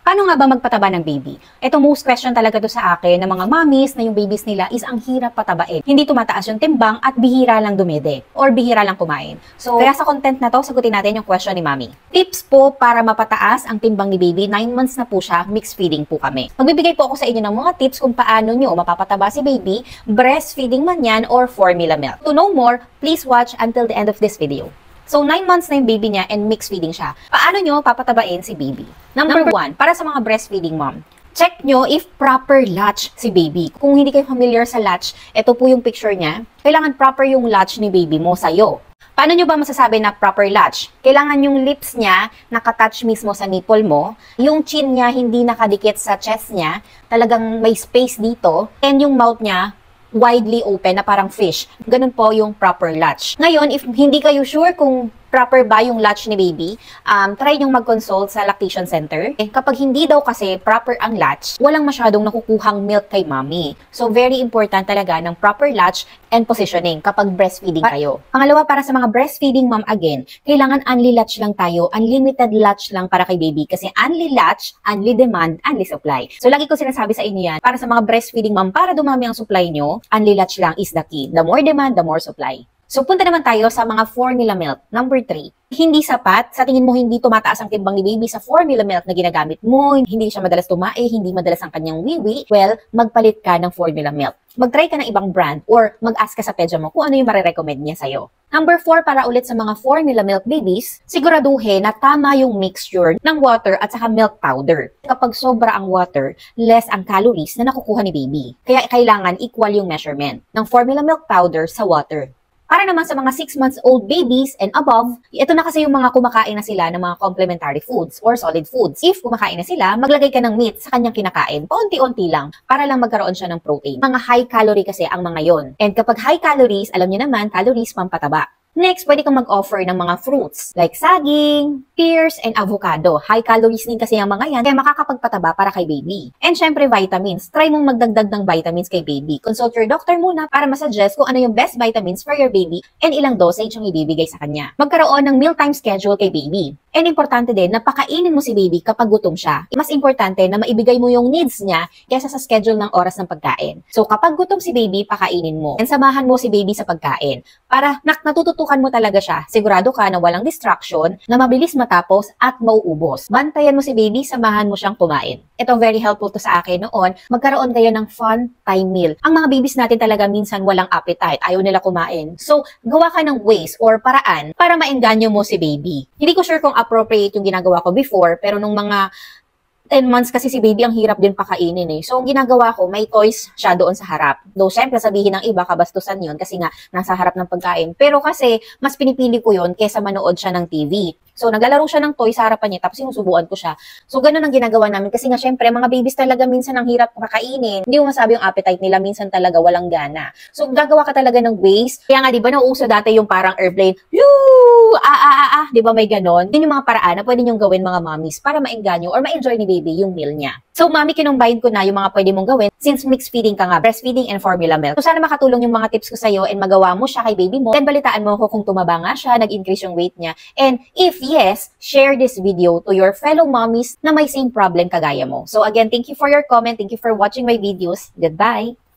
Paano nga ba magpataba ng baby? Ito most question talaga to sa akin ng mga mommies na yung babies nila is ang hirap patabain. Hindi tumataas yung timbang at bihira lang dumede or bihira lang kumain. So, kaya sa content na to, sagutin natin yung question ni mommy. Tips po para mapataas ang timbang ni baby, 9 months na po siya, mixed feeding po kami. Magbibigay po ako sa inyo ng mga tips kung paano nyo mapapataba si baby, breastfeeding man yan or formula milk. To know more, please watch until the end of this video. So, 9 months na yung baby niya and mixed feeding siya. Paano nyo papatabain si baby? Number 1, para sa mga breastfeeding mom, check nyo if proper latch si baby. Kung hindi kayo familiar sa latch, ito po yung picture niya. Kailangan proper yung latch ni baby mo sa'yo. Paano nyo ba masasabi na proper latch? Kailangan yung lips niya nakatouch mismo sa nipple mo, yung chin niya hindi nakadikit sa chest niya, talagang may space dito, and yung mouth niya widely open na parang fish. Ganun po yung proper latch. Ngayon, if hindi kayo sure kung proper ba yung latch ni baby, try nyong mag-consult sa lactation center. Kapag hindi daw kasi proper ang latch, walang masyadong nakukuhang milk kay mommy. So, very important talaga ng proper latch and positioning kapag breastfeeding kayo. Pangalawa, para sa mga breastfeeding mom again, kailangan only latch lang tayo, unlimited latch lang para kay baby. Kasi only latch, only demand, only supply. So, lagi ko sinasabi sa inyo yan, para sa mga breastfeeding mom, para dumami ang supply nyo, only latch lang is the key. The more demand, the more supply. So, punta naman tayo sa mga formula milk. Number 3, hindi sapat. Sa tingin mo, hindi tumataas ang timbang ni baby sa formula milk na ginagamit mo. Hindi siya madalas tumae, hindi madalas ang kanyang wiwi. Well, magpalit ka ng formula milk. Mag-try ka ng ibang brand or mag-ask ka sa pedya mo kung ano yung marirecommend niya sa'yo. Number 4, para ulit sa mga formula milk babies, siguraduhin na tama yung mixture ng water at saka milk powder. Kapag sobra ang water, less ang calories na nakukuha ni baby. Kaya kailangan equal yung measurement ng formula milk powder sa water. Para naman sa mga 6 months old babies and above, ito na kasi yung mga kumakain na sila ng mga complementary foods or solid foods. If kumakain na sila, maglagay ka ng meat sa kanyang kinakain, paunti-unti lang, para lang magkaroon siya ng protein. Mga high calorie kasi ang mga yon. And kapag high calories, alam niyo naman, calories pampataba. Next, pwede kang mag-offer ng mga fruits like saging, pears, and avocado. High calories din kasi ang mga yan, kaya makakapagpataba para kay baby. And syempre, vitamins. Try mong magdagdag ng vitamins kay baby. Consult your doctor muna para masuggest kung ano yung best vitamins for your baby and ilang dosage ang ibibigay sa kanya. Magkaroon ng mealtime schedule kay baby. And importante din na pakainin mo si baby kapag gutom siya. Mas importante na maibigay mo yung needs niya kaysa sa schedule ng oras ng pagkain. So kapag gutom si baby, pakainin mo. And samahan mo si baby sa pagkain. Para natututukan mo talaga siya. Sigurado ka na walang distraction, na mabilis matapos at mauubos. Bantayan mo si baby, samahan mo siyang kumain. Ito very helpful to sa akin noon. Magkaroon kayo ng fun time meal. Ang mga babies natin talaga minsan walang appetite. Ayaw nila kumain. So gawa ka ng ways or paraan para maengganyo mo si baby. Hindi ko sure kung appropriate yung ginagawa ko before, pero nung mga 10 months kasi si baby ang hirap din pakainin eh. So, ang ginagawa ko, may toys siya doon sa harap. Though, syempre, sabihin ng iba, kabastusan yun kasi nga, nasa harap ng pagkain. Pero kasi, mas pinipili ko yun kesa manood siya ng TV. So, naglalaro siya ng toy sa harapan niya, tapos sinusubuan ko siya. So, ganun ang ginagawa namin. Kasi nga, syempre, mga babies talaga minsan ang hirap pakainin. Hindi mo masabi yung appetite nila, minsan talaga walang gana. So, gagawa ka talaga ng ways. Kaya nga, di ba, nauuso dati yung parang airplane, di ba may ganon? Yun yung mga paraan na pwede niyong gawin mga mommies para maengganyo or ma-enjoy ni baby yung meal niya. So, mami, kinumbahin ko na yung mga pwede mong gawin since mixed feeding ka nga, breastfeeding and formula milk. So, sana makatulong yung mga tips ko sa'yo and magawa mo siya kay baby mo. Then, balitaan mo ko kung tumaba nga siya, nag-increase yung weight niya. And if yes, share this video to your fellow mommies na may same problem kagaya mo. So, again, thank you for your comment. Thank you for watching my videos. Goodbye!